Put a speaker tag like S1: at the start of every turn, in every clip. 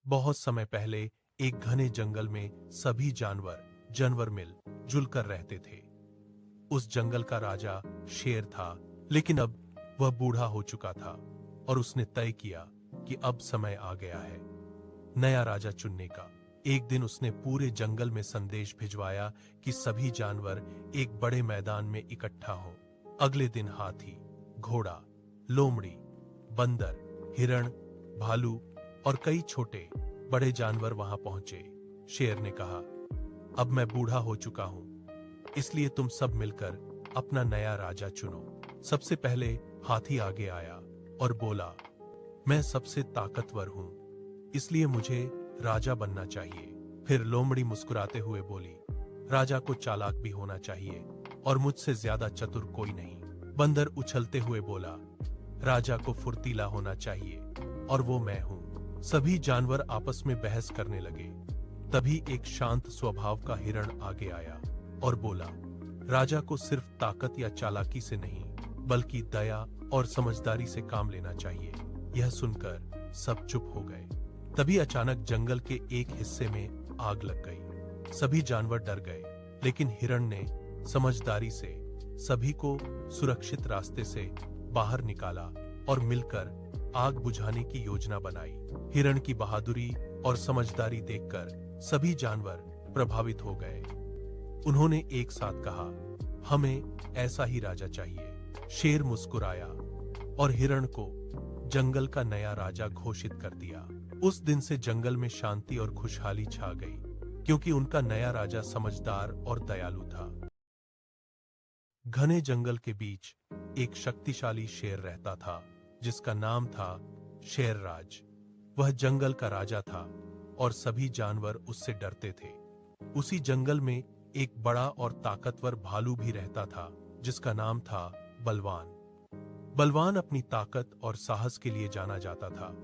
S1: बहुत समय पहले एक घने जंगल में सभी जानवर मिल जुल कर रहते थे। उस जंगल का राजा शेर था, लेकिन अब वह बूढ़ा हो चुका था और उसने तय किया कि अब समय आ गया है नया राजा चुनने का। एक दिन उसने पूरे जंगल में संदेश भिजवाया कि सभी जानवर एक बड़े मैदान में इकट्ठा हों। अगले दिन हाथी, घोड़ा, लोमड़ी, बंदर, हिरण, भालू और कई छोटे बड़े जानवर वहां पहुंचे। शेर ने कहा, अब मैं बूढ़ा हो चुका हूं, इसलिए तुम सब मिलकर अपना नया राजा चुनो। सबसे पहले हाथी आगे आया और बोला, मैं सबसे ताकतवर हूं, इसलिए मुझे राजा बनना चाहिए। फिर लोमड़ी मुस्कुराते हुए बोली, राजा को चालाक भी होना चाहिए और मुझसे ज्यादा चतुर कोई नहीं। बंदर उछलते हुए बोला, राजा को फुर्तीला होना चाहिए और वो मैं हूं। सभी जानवर आपस में बहस करने लगे। तभी एक शांत स्वभाव का हिरण आगे आया और बोला, राजा को सिर्फ ताकत या चालाकी से नहीं, बल्कि दया और समझदारी से काम लेना चाहिए। यह सुनकर सब चुप हो गए। तभी अचानक जंगल के एक हिस्से में आग लग गई। सभी जानवर डर गए, लेकिन हिरण ने समझदारी से सभी को सुरक्षित रास्ते से बाहर निकाला और मिलकर आग बुझाने की योजना बनाई। हिरण की बहादुरी और समझदारी देखकर सभी जानवर प्रभावित हो गए। उन्होंने एक साथ कहा, हमें ऐसा ही राजा चाहिए। शेर मुस्कुराया और हिरण को जंगल का नया राजा घोषित कर दिया। उस दिन से जंगल में शांति और खुशहाली छा गई, क्योंकि उनका नया राजा समझदार और दयालु था। घने जंगल के बीच एक शक्तिशाली शेर रहता था, जिसका नाम था शेरराज। वह जंगल का राजा था और सभी जानवर उससे डरते थे। उसी जंगल में एक बड़ा और ताकतवर भालू भी रहता था, जिसका नाम था बलवान। बलवान अपनी ताकत और साहस के लिए जाना जाता था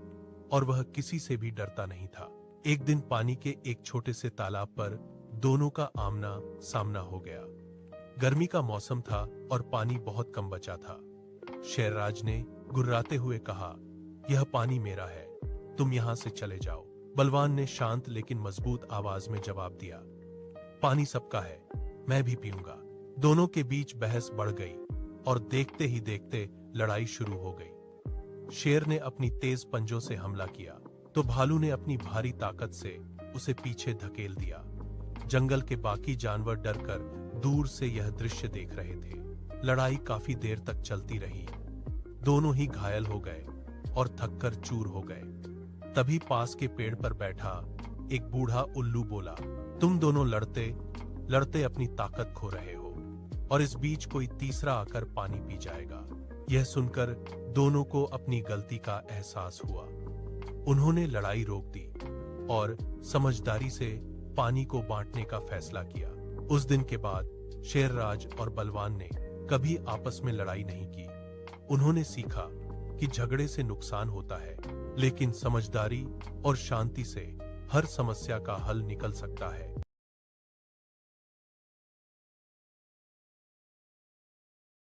S1: और वह किसी से भी डरता नहीं था। एक दिन पानी के एक छोटे से तालाब पर दोनों का आमना सामना हो गया। गर्मी का मौसम था और पानी बहुत कम बचा था। शेरराज ने गुर्राते हुए कहा, यह पानी मेरा है, तुम यहां से चले जाओ। बलवान ने शांत लेकिन मजबूत आवाज में जवाब दिया, पानी सबका है, मैं भी पीऊंगा। दोनों के बीच बहस बढ़ गई और देखते ही देखते लड़ाई शुरू हो गई। शेर ने अपनी तेज पंजों से हमला किया तो भालू ने अपनी भारी ताकत से उसे पीछे धकेल दिया। जंगल के बाकी जानवर डरकर दूर से यह दृश्य देख रहे थे। लड़ाई काफी देर तक चलती रही। दोनों ही घायल हो गए और थककर चूर हो गए। तभी पास के पेड़ पर बैठा एक बूढ़ा उल्लू बोला, तुम दोनों लड़ते लड़ते अपनी ताकत खो रहे हो और इस बीच कोई तीसरा आकर पानी पी जाएगा। यह सुनकर दोनों को अपनी गलती का एहसास हुआ। उन्होंने लड़ाई रोक दी और समझदारी से पानी को बांटने का फैसला किया। उस दिन के बाद शेरराज और बलवान ने कभी आपस में लड़ाई नहीं की। उन्होंने सीखा कि झगड़े से नुकसान होता है, लेकिन समझदारी और शांति से हर समस्या का हल निकल सकता है।